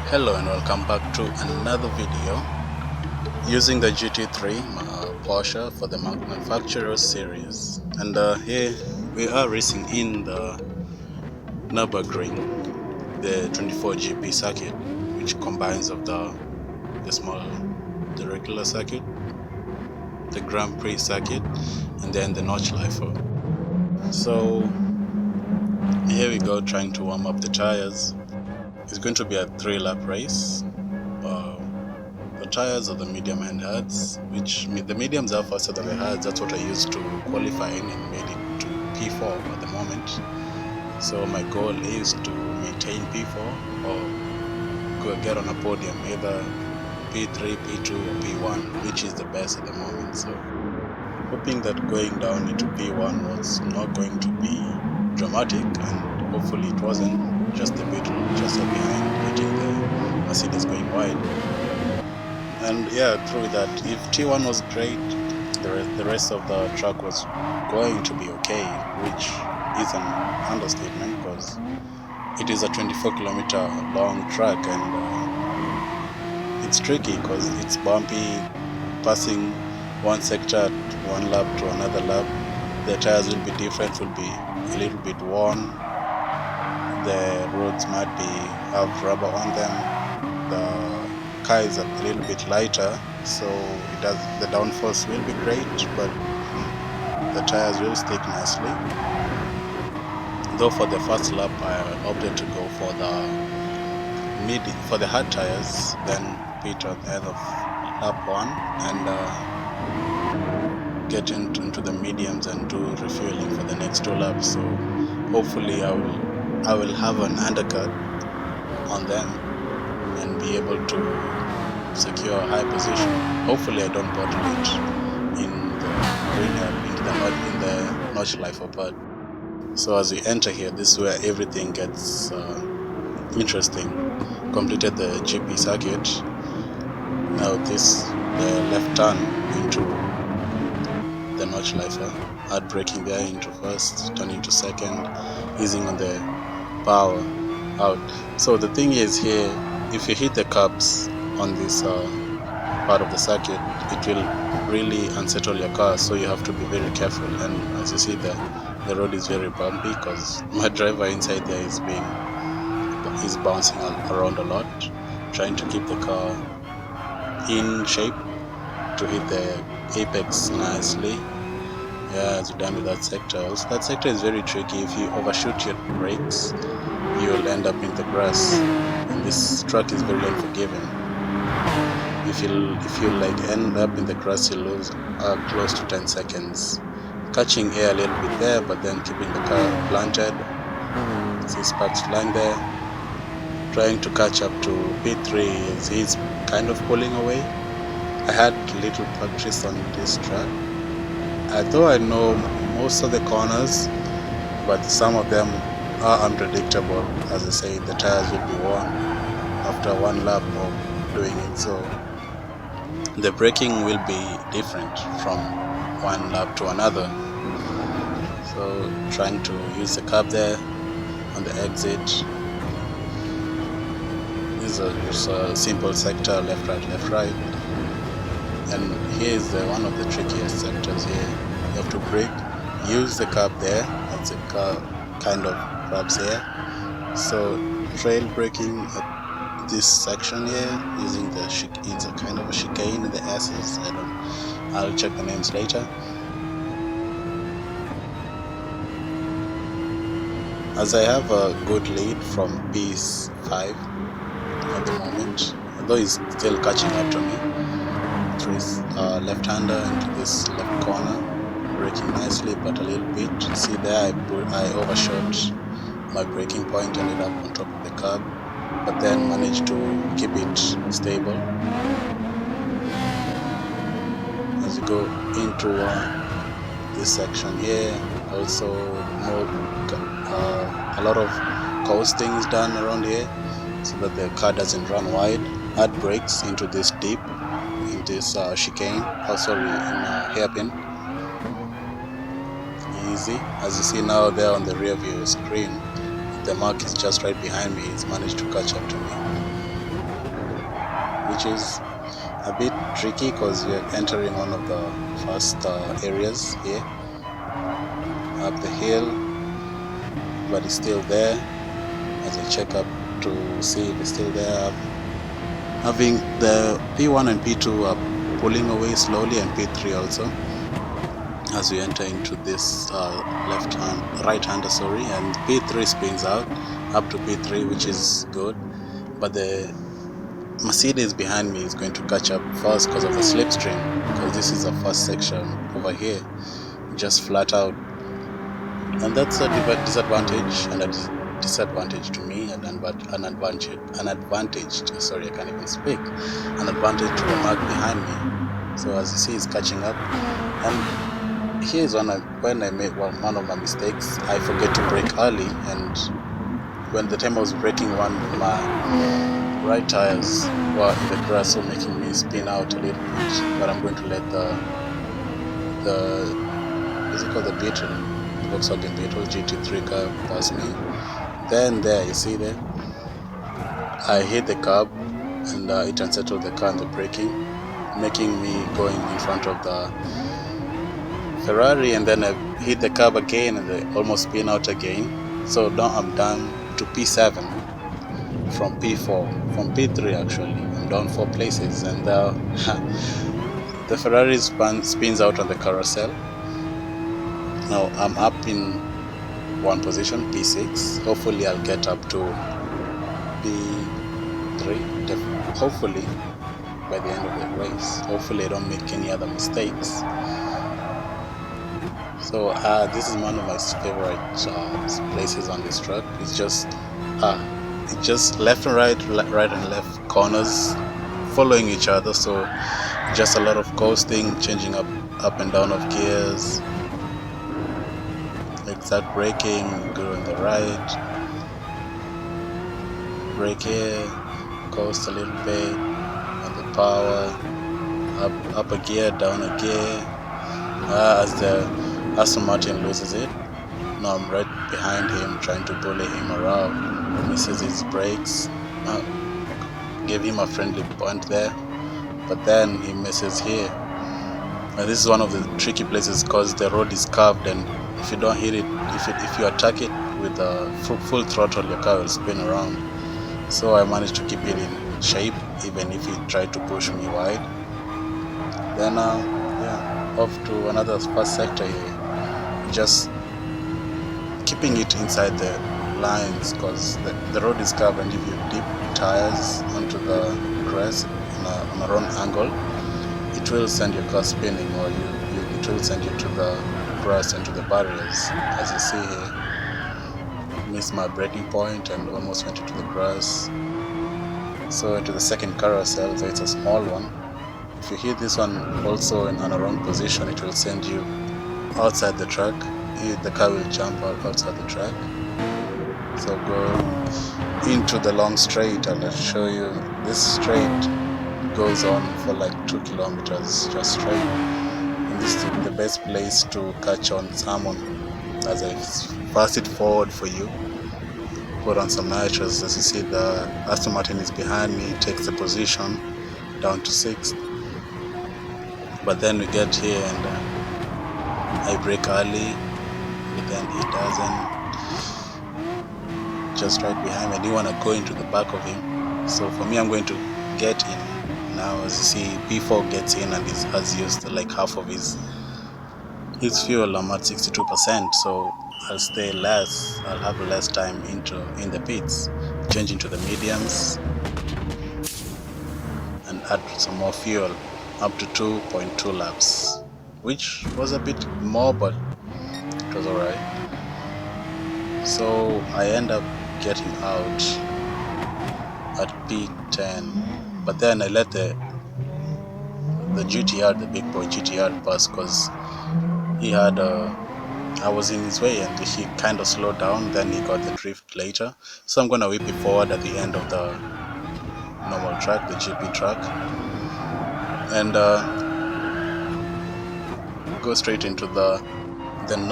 Hello and welcome back to another video using the GT3 Porsche for the manufacturer series. And here we are racing in the Nürburgring, the 24 GP circuit, which combines of the regular circuit, the Grand Prix circuit, and then the Notchlifer. So here we go, trying to warm up the tires. It's going to be a 3-lap race. The tires are the medium and hards, which the mediums are faster than the hards. That's what I used to qualify in and made it to P4 at the moment. So my goal is to maintain P4 or go get on a podium, either P3, P2 or P1, which is the best at the moment. So hoping that going down into P1 was not going to be dramatic, and hopefully it wasn't. Just a bit just behind, getting the Mercedes going wide. And yeah, through that, if T1 was great, the rest of the track was going to be okay, which is an understatement because it is a 24-kilometer long track, and it's tricky because it's bumpy, passing one sector at one lap to another lap. The tires will be different, will be a little bit worn. The roads might have rubber on them. The car is a little bit lighter, so the downforce will be great, but the tires will stick nicely. Though for the first lap I opted to go for the hard tires, then pit at the end of lap 1 and get into the mediums and do refueling for the next 2 laps. So hopefully I will have an undercut on them and be able to secure a high position. Hopefully I don't bottle it in the Notchlifer part. So as we enter here, this is where everything gets interesting. Completed the GP circuit. Now the left turn into the Notchlifer. Hard braking there into first, turning to second, easing on the power out. So the thing is here, if you hit the curbs on this part of the circuit, it will really unsettle your car, so you have to be very careful. And as you see, the road is very bumpy because my driver inside there is bouncing around a lot, trying to keep the car in shape to hit the apex nicely. Yeah, as you're done with that sector. Also, that sector is very tricky. If you overshoot your brakes, you'll end up in the grass, and this track is very unforgiving. If you like end up in the grass, you lose close to 10 seconds. Catching air a little bit there, but then keeping the car planted. See sparks flying there. Trying to catch up to P3 as he's kind of pulling away. I had little practice on this track. Although I know most of the corners, but some of them are unpredictable. As I say, the tires will be worn after 1 lap of doing it, so the braking will be different from 1 lap to another. So trying to use the curb there on the exit. This is just a simple sector, left right, and here is one of the trickiest sectors here. You have to brake, use the curb there, that's the car kind of grabs here. So trail braking at this section here, using it's a kind of a chicane in the S's. I'll check the names later. As I have a good lead from P5 at the moment, although he's still catching up to me through his left-hander into this left corner, braking nicely but a little bit. See there, I overshot my braking point, ended up on top of the curb, but then managed to keep it stable. As you go into this section here, also a lot of coasting is done around here so that the car doesn't run wide. Hard brakes into this dip, in this chicane, in a hairpin. Easy. As you see now there on the rear view screen, the mark is just right behind me. He's managed to catch up to me. which is a bit tricky because you're entering one of the first areas here up the hill, but it's still there. As I check up to see if it's still there, having the P1 and P2 are pulling away slowly, and P3 also, as we enter into this right-hander, and P3 spins out up to P3, which is good, but the Mercedes behind me is going to catch up first because of the slipstream, because this is the first section over here, just flat out, and that's a disadvantage and a disadvantage to me, and an advantage. Sorry, I can't even speak. An advantage to the Mark behind me. So as you see, he's catching up, and here is when I made one of my mistakes. I forget to brake early, and when the time I was braking one, my right tires were in the grass, so making me spin out a little bit. But I'm going to let what's it called, the Beetle, Volkswagen Beetle GT3 car pass me. Then there, you see there, I hit the curb, and it unsettled the car and the braking, making me going in front of the Ferrari, and then I hit the curb again and I almost spin out again. So now I'm down to P7 from P4, from P3 actually. I'm down 4 places, and the Ferrari spins out on the carousel. Now I'm up in one position, P6. Hopefully I'll get up to P3, hopefully by the end of the race. Hopefully I don't make any other mistakes. So this is one of my favorite places on this track. It's just left and right and left corners following each other. So just a lot of coasting, changing up and down of gears, like that, braking, go on the right, brake here, coast a little bit, and the power, up a gear, down a gear, as the Aston Martin loses it. Now I'm right behind him, trying to bully him around, misses his brakes, gave him a friendly point there, but then he misses here. And this is one of the tricky places because the road is curved, and if you don't hit it, if you attack it with a full throttle, your car will spin around. So I managed to keep it in shape, even if he tried to push me wide. Then off to another first sector here, just keeping it inside the lines because the road is curved, and if you dip tires onto the grass on a wrong angle, it will send your car spinning, or it will send you to the grass and to the barriers. As you see here, missed my braking point and almost went into the grass. So into the second carousel, so it's a small one. If you hit this one also in a wrong position, it will send you outside the track. The car will jump out outside the track. So go into the long straight, and I'll show you. This straight goes on for like 2 kilometers just straight, and this is the best place to catch on salmon. As I fast it forward for you, put on some nitrous. As you see, the Aston Martin is behind me, takes the position down to 6th, but then we get here and I brake early, but then he doesn't, just right behind me. I didn't want to go into the back of him, so for me, I'm going to get in. Now as you see, P4 gets in and has used like half of his fuel. I'm at 62%, so I'll stay less. I'll have less time in the pits, change into the mediums and add some more fuel up to 2.2 laps, which was a bit more, but it was alright. So I end up getting out at P10, but then I let the GTR, the big boy GTR, pass because he had I was in his way and he kind of slowed down. Then he got the drift later, so I'm gonna whip it forward at the end of the normal track, the GP track, and go straight into the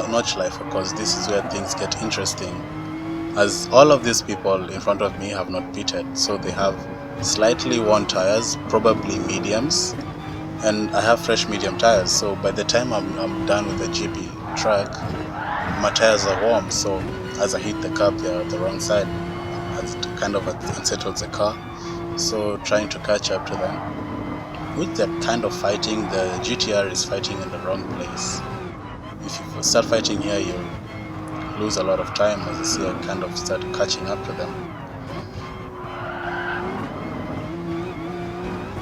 notch life, because this is where things get interesting, as all of these people in front of me have not pitted, so they have slightly worn tires, probably mediums, and I have fresh medium tires, so by the time I'm done with the GP track, my tires are warm, so as I hit the curb, they're the wrong side, as it kind of unsettles the car. So trying to catch up to them, which they're kind of fighting. The GTR is fighting in the wrong place. If you start fighting here, you lose a lot of time. As you see, I kind of start catching up to them.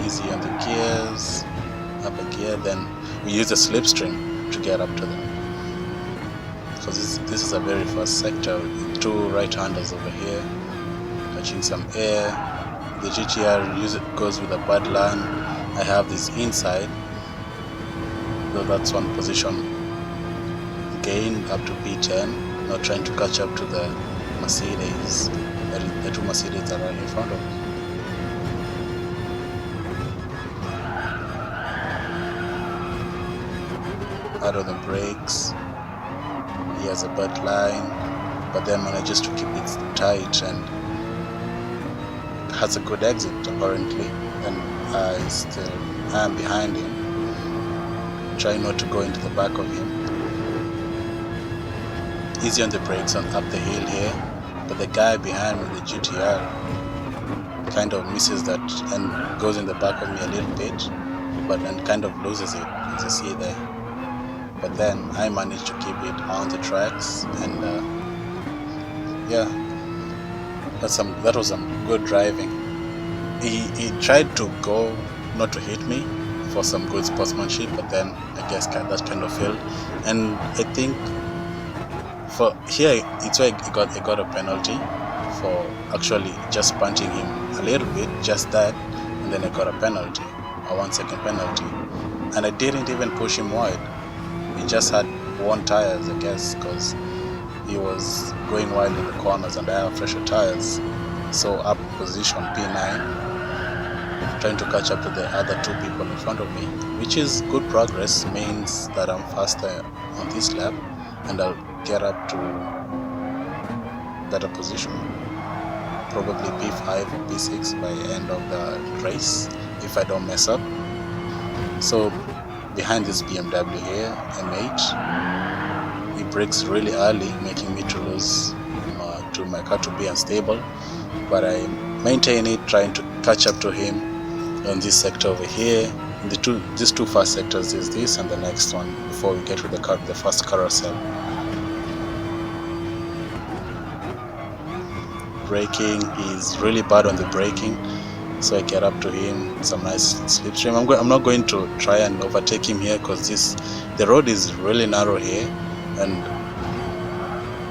Easy on the gears, up a gear, then we use the slipstream to get up to them. So this is a very fast sector, two right-handers over here, catching some air. The GTR goes with a bad land. I have this inside, so that's one position gain up to P10. Now trying to catch up to the Mercedes, the two Mercedes that are in front of me. Out of the brakes, he has a bad line, but then manages to keep it tight and has a good exit apparently, and I still am behind him, trying not to go into the back of him. Easy on the brakes on up the hill here, but the guy behind me, the GTR, kind of misses that and goes in the back of me a little bit, but then kind of loses it, as you see there. But then I managed to keep it on the tracks, and yeah, that was some good driving. He tried to go not to hit me for some good sportsmanship, but then I guess that kind of failed. And I think for here it's why I got a penalty for actually just punching him a little bit, just that, and then I got a penalty, a 1 second penalty, and I didn't even push him wide. He just had worn tires, I guess, because he was going wide in the corners and I have fresher tires. So up position P9, trying to catch up to the other two people in front of me, which is good progress, means that I'm faster on this lap and I'll get up to better position, probably P5 or P6 by the end of the race if I don't mess up. So behind this BMW here, M8, he brakes really early, making me to lose to my car to be unstable, but I maintain it, trying to catch up to him on this sector over here. These two fast sectors is this and the next one before we get to the first carousel. Braking, he's really bad on the braking, so I get up to him, some nice slipstream. I'm not going to try and overtake him here because the road is really narrow here, and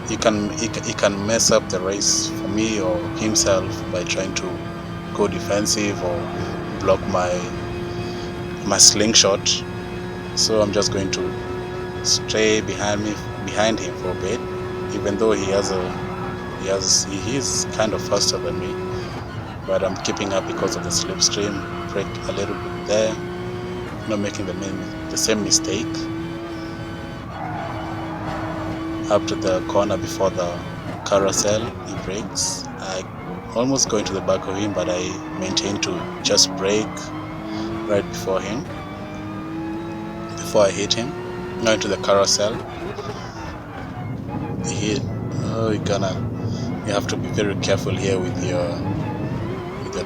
he can mess up the race for me or himself by trying to go defensive or block my slingshot. So I'm just going to stay behind him for a bit, even though he is kind of faster than me. But I'm keeping up because of the slipstream. Brake a little bit there, not making the same mistake. Up to the corner before the carousel, he brakes. I almost go into the back of him, but I maintain to just brake right before him, before I hit him. Now into the carousel. You have to be very careful here with your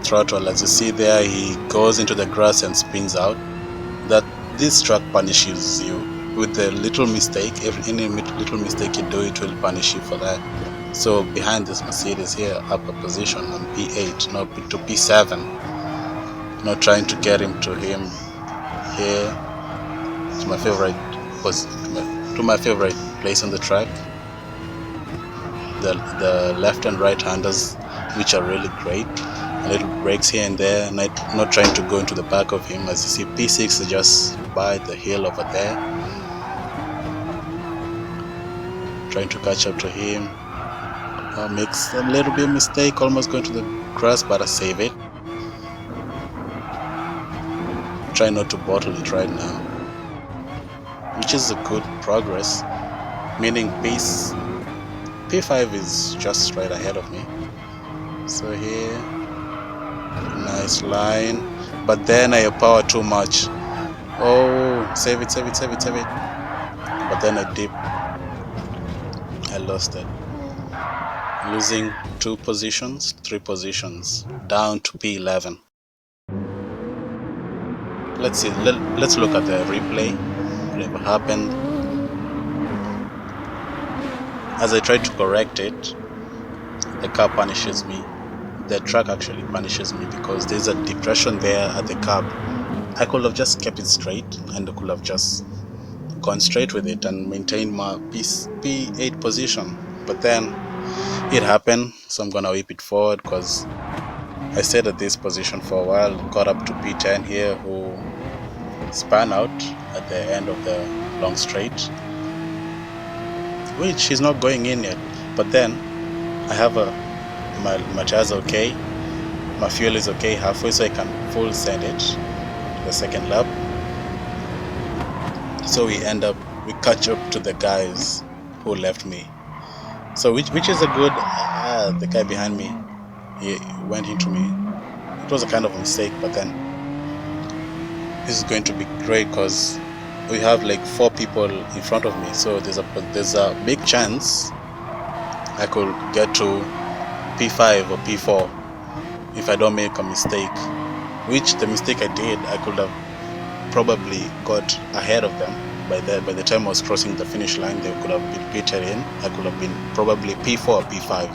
throttle. As you see there, he goes into the grass and spins out. This truck punishes you with the little mistake. Any little mistake you do, it will punish you for that. So behind this Mercedes here, upper position on P8, now to P7, now trying to get him here to my favorite place on the track. The left and right handers, which are really great. Little brakes here and there, not trying to go into the back of him. As you see, P6 is just by the hill over there, trying to catch up to him. Makes a little bit of mistake, almost going to the grass, but I save it. Try not to bottle it right now, which is a good progress, meaning P5 is just right ahead of me. So here, nice line, but then I power too much. Oh, save it, save it, save it, save it. But then I dip. I lost it. Losing 2 positions, 3 positions, down to P11. Let's see, let's look at the replay, whatever happened. As I try to correct it, the car punishes me. The track actually punishes me because there's a depression there at the curb. I could have just kept it straight and I could have just gone straight with it and maintained my P8 position. But then it happened, so I'm gonna whip it forward because I stayed at this position for a while, got up to P10 here, who spun out at the end of the long straight, which is not going in yet. But then I have my tires okay, my fuel is okay halfway, so I can full send it to the second lap. So we catch up to the guys who left me. So which is a good, the guy behind me, he went into me. It was a kind of a mistake, but then this is going to be great because we have like 4 people in front of me. So there's a big chance I could get to P5 or P4 if I don't make a mistake. Which the mistake I did, I could have probably got ahead of them. By the time I was crossing the finish line, they could have been pitted in. I could have been probably P4 or P5.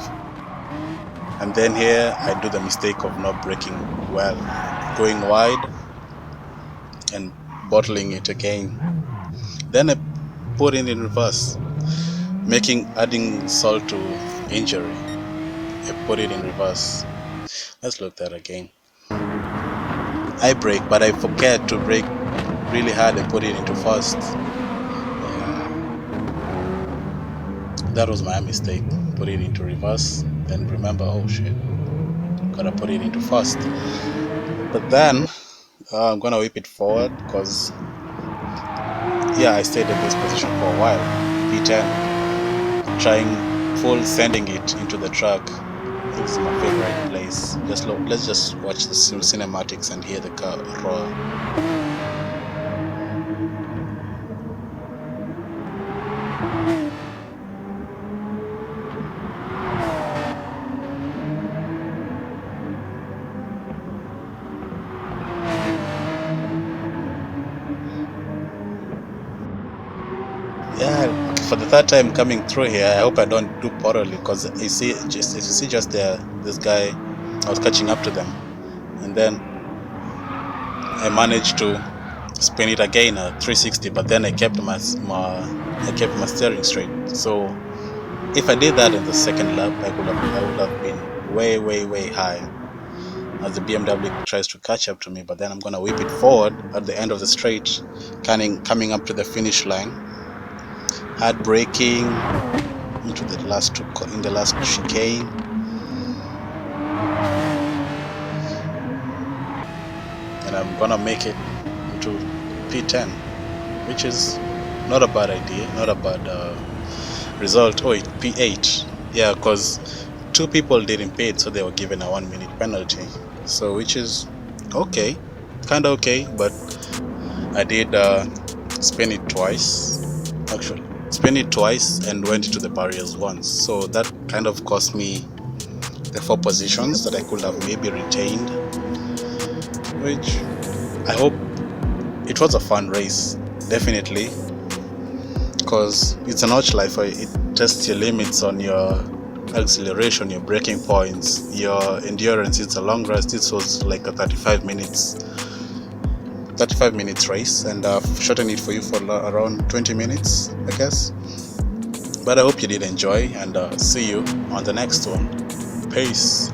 And then here I do the mistake of not braking well, going wide and bottling it again. Then I put it in reverse, adding salt to injury. I put it in reverse. Let's look at that again. I brake, but I forget to brake really hard and put it into first. That was my mistake. Put it into reverse, then remember, oh shit, gotta put it into first. But then I'm gonna whip it forward because I stayed in this position for a while. P10, trying full sending it into the track. This is my favorite place. Let's just watch the cinematics and hear the car roar. Yeah, for the 3rd time coming through here, I hope I don't do poorly because you see just this guy, I was catching up to them, and then I managed to spin it again at 360, but then I kept my steering straight. So if I did that in the second lap, I would have been way high as the BMW tries to catch up to me. But then I'm gonna whip it forward at the end of the straight, coming up to the finish line. Hard braking into the last chicane, and I'm gonna make it into P10, which is not a bad idea, not a bad result. Oh, it's P8, yeah, because 2 people didn't pay it, so they were given a 1-minute penalty. So which is okay, kind of okay, but I did spin it twice. Actually, spin it twice and went into the barriers once, so that kind of cost me the 4 positions that I could have maybe retained, which I hope. It was a fun race, definitely, because it's a notch life. It tests your limits on your acceleration, your braking points, your endurance. It's a long race. This was like a 35 minutes race, and I've shortened it for you for around 20 minutes, I guess. But I hope you did enjoy, and see you on the next one. Peace.